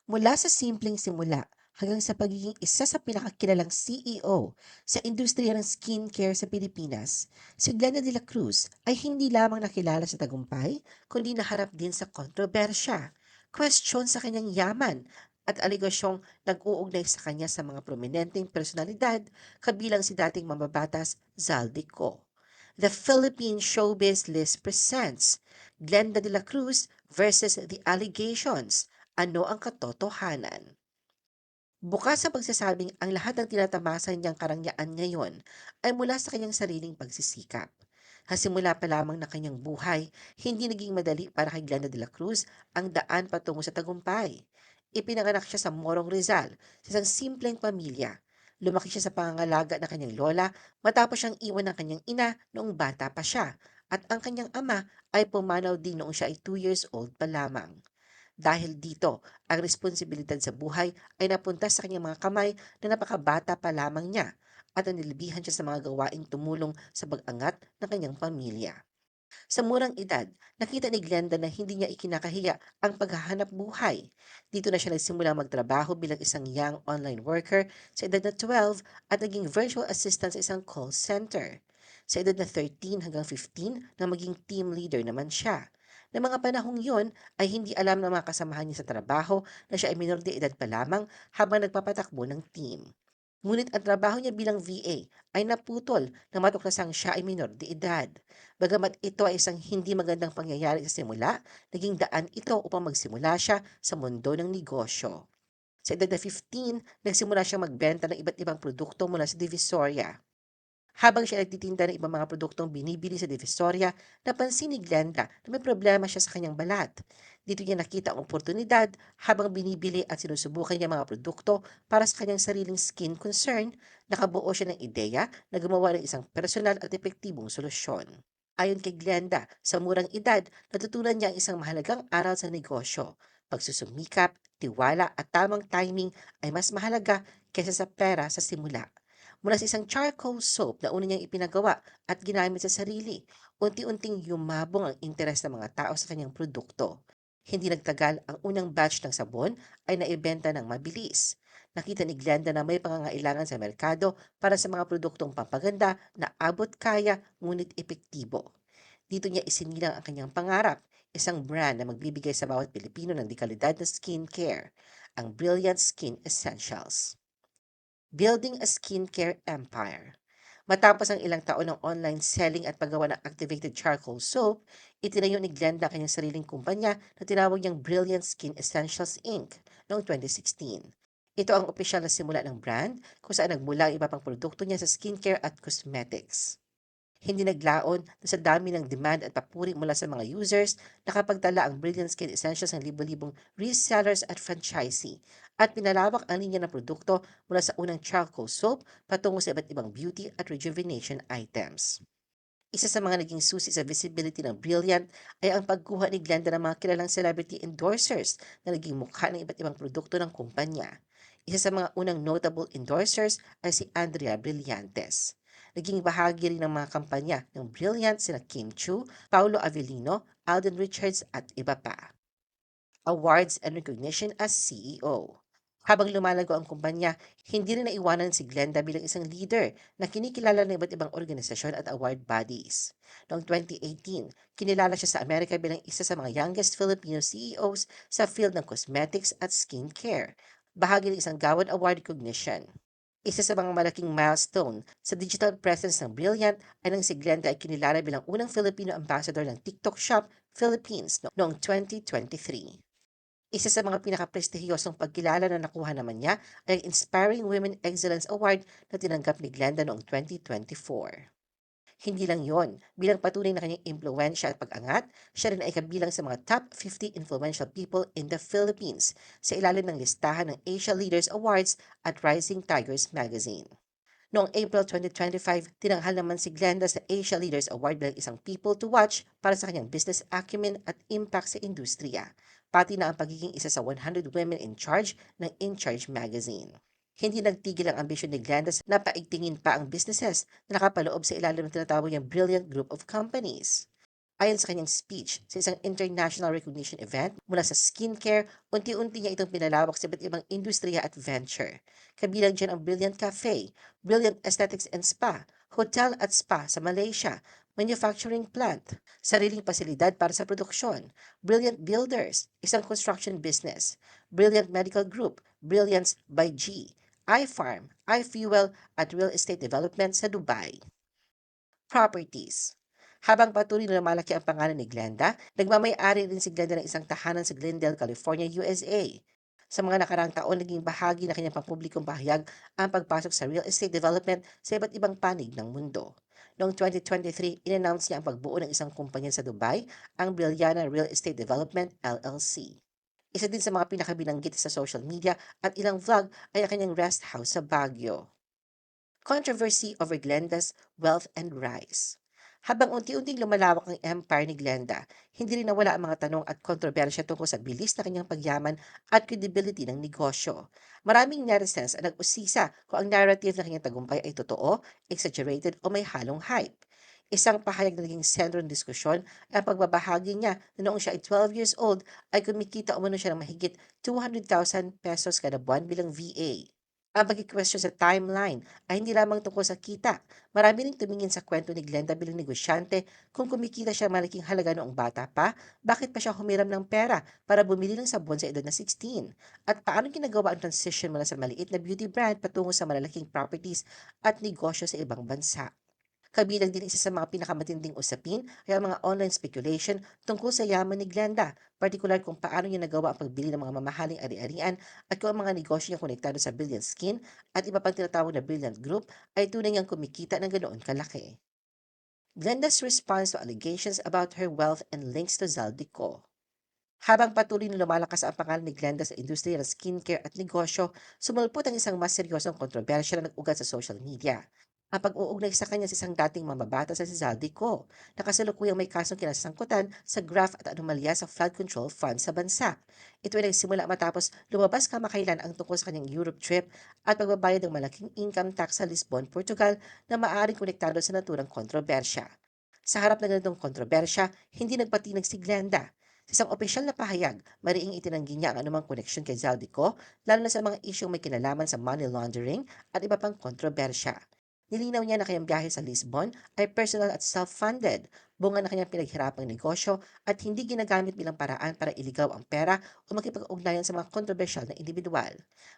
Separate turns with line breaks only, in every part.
Mula sa simpleng simula hanggang sa pagiging isa sa pinakakilalang CEO sa industriya ng skincare sa Pilipinas, si Glenda de la Cruz ay hindi lamang nakilala sa tagumpay, kundi naharap din sa kontrobersya, kwestiyon sa kanyang yaman, at aligasyong nag-uugnay sa kanya sa mga prominenteng personalidad, kabilang si dating mambabatas Zaldico. The Philippine Showbiz List presents Glenda de la Cruz versus the Allegations. Ano ang katotohanan? Bukas sa pagsasabing ang lahat ng tinatamasan niyang karangyaan ngayon ay mula sa kanyang sariling pagsisikap. Hasimula pa lamang ng kanyang buhay, hindi naging madali para kay Glenda de la Cruz ang daan patungo sa tagumpay. Ipinanganak siya sa Morong Rizal, sa isang simpleng pamilya. Lumaki siya sa pangangalaga ng kanyang lola matapos siyang iwan ng kanyang ina noong bata pa siya, at ang kanyang ama ay pumanaw din noong siya ay 2 years old pa lamang. Dahil dito, ang responsibilidad sa buhay ay napunta sa kanyang mga kamay na napakabata pa lamang niya, at nanilbihan siya sa mga gawaing tumulong sa pag-angat ng kanyang pamilya. Sa murang edad, nakita ni Glenda na hindi niya ikinakahiya ang paghahanap buhay. Dito na siya nagsimula magtrabaho bilang isang young online worker sa edad na 12 at naging virtual assistant sa isang call center. Sa edad na 13 hanggang 15 na maging team leader naman siya. Na mga panahong yon ay hindi alam ng mga kasamahan niya sa trabaho na siya ay minor de edad pa lamang habang nagpapatakbo ng team. Ngunit ang trabaho niya bilang VA ay naputol nang matuklasang siya ay minor de edad. Bagamat ito ay isang hindi magandang pangyayari sa simula, naging daan ito upang magsimula siya sa mundo ng negosyo. Sa edad na 15, nagsimula siyang magbenta ng iba't ibang produkto mula sa Divisoria. Habang siya nagtitinda ng ibang mga produktong binibili sa Divisoria, napansin ni Glenda na may problema siya sa kanyang balat. Dito niya nakita ang oportunidad. Habang binibili at sinusubukan niya mga produkto para sa kanyang sariling skin concern, nakabuo siya ng ideya na gumawa ng isang personal at epektibong solusyon. Ayon kay Glenda, sa murang edad, natutunan niya ang isang mahalagang aral sa negosyo. Pagsusumikap, tiwala at tamang timing ay mas mahalaga kaysa sa pera sa simula. Mula sa isang charcoal soap na una niyang ipinagawa at ginamit sa sarili, unti-unting yumabong ang interes ng mga tao sa kanyang produkto. Hindi nagtagal, ang unang batch ng sabon ay naibenta ng mabilis. Nakita ni Glenda na may pangangailangan sa merkado para sa mga produktong pampaganda na abot kaya ngunit epektibo. Dito niya isinilang ang kanyang pangarap, isang brand na magbibigay sa bawat Pilipino ng dekalidad na skincare, ang Brilliant Skin Essentials. Building a Skincare Empire. Matapos ang ilang taon ng online selling at paggawa ng activated charcoal soap, itinayo ni Glenda ang kanyang sariling kumpanya na tinawag niyang Brilliant Skin Essentials Inc. noong 2016. Ito ang opisyal na simula ng brand kung saan nagmula ang iba pang produkto niya sa skincare at cosmetics. Hindi naglaon na sa dami ng demand at papuri mula sa mga users, nakapagtala ang Brilliant Skin Essentials ng libo-libong resellers at franchisee, at pinalawak ang linya ng produkto mula sa unang charcoal soap patungo sa iba't ibang beauty at rejuvenation items. Isa sa mga naging susi sa visibility ng Brilliant ay ang pagkuha ni Glenda ng mga kilalang celebrity endorsers na naging mukha ng iba't ibang produkto ng kumpanya. Isa sa mga unang notable endorsers ay si Andrea Brillantes. Naging bahagi rin ng mga kampanya ng Brilliant sina Kim Chu, Paulo Avellino, Alden Richards at iba pa. Awards and recognition as CEO. Habang lumalago ang kumpanya, hindi rin naiwanan si Glenda bilang isang leader na kinikilala ng iba't ibang organisasyon at award bodies. Noong 2018, kinilala siya sa Amerika bilang isa sa mga youngest Filipino CEOs sa field ng cosmetics at skincare, bahagi ng isang Gawad Award recognition. Isa sa mga malaking milestone sa digital presence ng Brilliant ay nang si Glenda ay kinilala bilang unang Filipino ambassador ng TikTok Shop Philippines noong 2023. Isa sa mga pinakaprestihiyosong pagkilala na nakuha naman niya ay ang Inspiring Women Excellence Award na tinanggap ni Glenda noong 2024. Hindi lang yon, bilang patunay na kanyang impluensya at pag-angat, siya rin ay kabilang sa mga top 50 influential people in the Philippines sa ilalim ng listahan ng Asia Leaders Awards at Rising Tigers Magazine. Noong April 2025, tinanghal naman si Glenda sa Asia Leaders Award bilang isang people to watch para sa kanyang business acumen at impact sa industriya, pati na ang pagiging isa sa 100 Women in Charge ng In Charge magazine. Hindi nagtigil ang ambisyon ni Glenda na paigtingin pa ang businesses na nakapaloob sa ilalim ng tinatawag niyang Brilliant Group of Companies. Ayon sa kanyang speech sa isang international recognition event mula sa skincare, unti-unti niya itong pinalawak sa iba't ibang industriya at venture. Kabilang dyan ang Brilliant Cafe, Brilliant Aesthetics and Spa, Hotel at Spa sa Malaysia, manufacturing plant, sariling pasilidad para sa produksyon, Brilliant Builders, isang construction business, Brilliant Medical Group, Brilliance by G, iFarm, iFuel at real estate development sa Dubai. Properties. Habang patuloy na lumalaki ang pangalan ni Glenda, nagmamay-ari rin si Glenda ng isang tahanan sa Glendale, California, USA. Sa mga nakaraang taon, naging bahagi na kanyang pampublikong pahayag ang pagpasok sa real estate development sa iba't ibang panig ng mundo. Noong 2023, in-announce niya ang pagbuo ng isang kumpanya sa Dubai, ang Brilliana Real Estate Development LLC. Isa din sa mga pinakabinanggit sa social media at ilang vlog ay ang kanyang rest house sa Baguio. Controversy over Glenda's wealth and rise. Habang unti-unting lumalawak ang empire ni Glenda, hindi rin nawala ang mga tanong at kontrobersya tungkol sa bilis na kanyang pagyaman at credibility ng negosyo. Maraming netizens ang nag-usisa kung ang narrative ng kanyang tagumpay ay totoo, exaggerated o may halong hype. Isang pahayag na naging sentro ng diskusyon ay ang pagbabahagi niya na noong siya ay 12 years old ay kumikita umano siya ng mahigit 200,000 pesos kada buwan bilang VA. Ang pagkikwestiyon sa timeline ay hindi lamang tungkol sa kita. Marami ring tumingin sa kwento ni Glenda bilang negosyante kung kumikita siya malaking halaga noong bata pa, bakit pa siya humiram ng pera para bumili ng sabon sa edad na 16? At paano ginagawa ang transition mula sa maliit na beauty brand patungo sa malalaking properties at negosyo sa ibang bansa? Kabilang din isa sa mga pinakamatinding usapin ay ang mga online speculation tungkol sa yaman ni Glenda, partikular kung paano niya nagawa ang pagbili ng mga mamahaling ari-arian at kung ang mga negosyo niya konektado sa Brilliant Skin at iba pang tinatawag na Brilliant Group ay tunay niyang kumikita ng ganoon kalaki. Glenda's response to allegations about her wealth and links to Zaldico. Habang patuloy na lumalakas ang pangalan ni Glenda sa industriya ng skincare at negosyo, sumulpot ang isang mas seryosong kontrobersya na nag-ugat sa social media. Ang pag-uugnay sa kanya sa isang dating mamabata sa si Zaldico, na kasalukuyang may kasong kinasangkutan sa graft at anomalya sa flood control fund sa bansa. Ito ay nagsimula matapos lumabas kamakailan ang tungkol sa kanyang Europe trip at pagbabayad ng malaking income tax sa Lisbon, Portugal na maaaring konektado sa naturang kontrobersya. Sa harap ng ganitong kontrobersya, hindi nagpatinag si Glenda. Sa isang opisyal na pahayag, mariing itinanggi niya ang anumang koneksyon kay Zaldico, lalo na sa mga isyong may kinalaman sa money laundering at iba pang kontrobersya. Nilinaw niya na kanyang biyahe sa Lisbon ay personal at self-funded, bunga na kanyang pinaghirapang negosyo at hindi ginagamit bilang paraan para iligaw ang pera o makipag-ugnayan sa mga kontrobersyal na individual.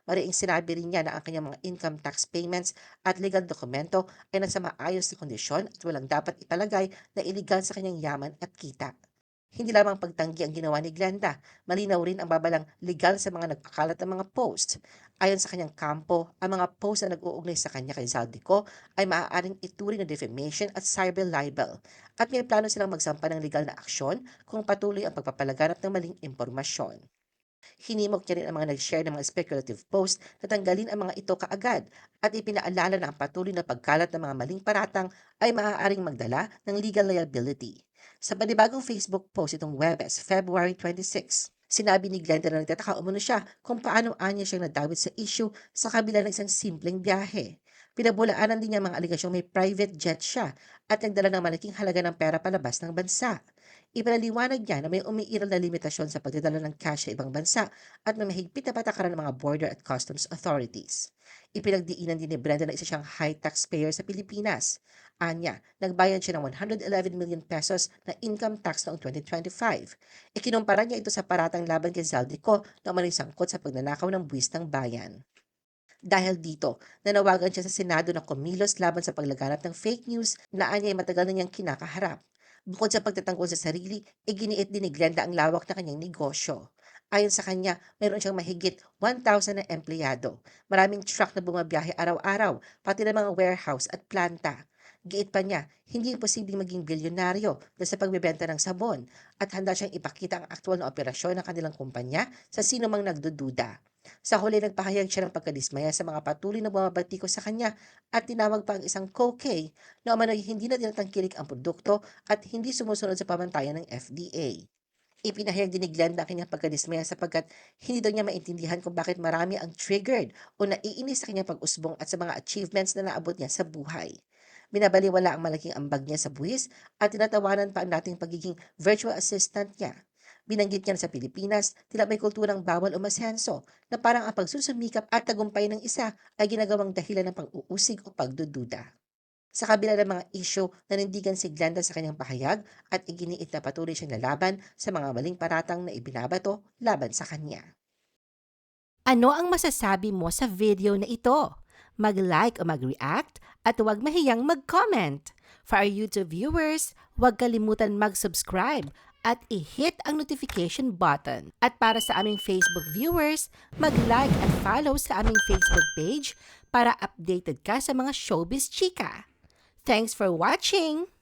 Mariing sinabi rin niya na ang kanyang mga income tax payments at legal dokumento ay nasa maayos na kondisyon at walang dapat ipalagay na iligal sa kanyang yaman at kita. Hindi lamang pagtanggi ang ginawa ni Glenda, malinaw rin ang babalang legal sa mga nagpakalat ng mga post. Ayon sa kanyang kampo, ang mga post na nag-uugnay sa kanya kay Zaldico ay maaaring ituring na defamation at cyber libel at may plano silang magsampa ng legal na aksyon kung patuloy ang pagpapalaganap ng maling impormasyon. Hinimok niya rin ang mga nag-share ng mga speculative post na tanggalin ang mga ito kaagad at ipinaalala na ang patuloy na pagkalat ng mga maling paratang ay maaaring magdala ng legal liability. Sa panibagong Facebook post itong Webes, February 26, sinabi ni Glenda na nagtataka umano siya kung paano anya siyang nadawit sa issue sa kabila ng isang simpleng biyahe. Pinabulaanan din niya mga aligasyong may private jet siya at nagdala ng malaking halaga ng pera palabas ng bansa. Ipinaliwanag niya na may umiiral na limitasyon sa pagdadala ng cash sa ibang bansa at may mahigpit na patakaran ng mga border at customs authorities. Ipinagdiinan din ni Brenda na isa siyang high taxpayer sa Pilipinas. Anya, nagbayad siya ng 111 million pesos na income tax noong 2025. Ikinumpara niya ito sa paratang laban kay Zaldico na umanay sangkot sa pagnanakaw ng buwis ng bayan. Dahil dito, nanawagan siya sa Senado na kumilos laban sa paglaganap ng fake news na anya ay matagal na niyang kinakaharap. Bukod sa pagtatanggol sa sarili, iginiit din ni Glenda ang lawak na kanyang negosyo. Ayon sa kanya, mayroon siyang mahigit 1,000 na empleyado. Maraming truck na bumabiyahe araw-araw, pati na mga warehouse at planta. Giit pa niya, hindi posibleng maging bilyonaryo dahil sa pagbebenta ng sabon at handa siyang ipakita ang aktwal na operasyon ng kanilang kumpanya sa sino mang nagdududa. Sa huli nagpahayag siya ng pagkadismaya sa mga patuloy na bumabatiko sa kanya at tinawag pa ang isang co-K na umano'y hindi na tinatangkilik ang produkto at hindi sumusunod sa pamantayan ng FDA. Ipinahayag din ni Glenda ang kanyang pagkadismaya sapagkat hindi daw niya maintindihan kung bakit marami ang triggered o naiinis sa kanyang pag-usbong at sa mga achievements na naabot niya sa buhay. Binabaliwala ang malaking ambag niya sa buwis at tinatawanan pa ang dating pagiging virtual assistant niya. Binanggit niya na sa Pilipinas, tila may kulturang bawal umasenso na parang ang pagsusumikap at tagumpay ng isa ay ginagawang dahilan ng pag-uusig o pagdududa. Sa kabila ng mga isyu, nanindigan si Glenda sa kanyang pahayag at iginiit na patuloy siyang lalaban sa mga maling paratang na ibinabato laban sa kanya.
Ano ang masasabi mo sa video na ito? Mag-like o mag-react at huwag mahiyang mag-comment. For our YouTube viewers, huwag kalimutan mag-subscribe at i-hit ang notification button. At para sa aming Facebook viewers, mag-like at follow sa aming Facebook page para updated ka sa mga showbiz chika. Thanks for watching!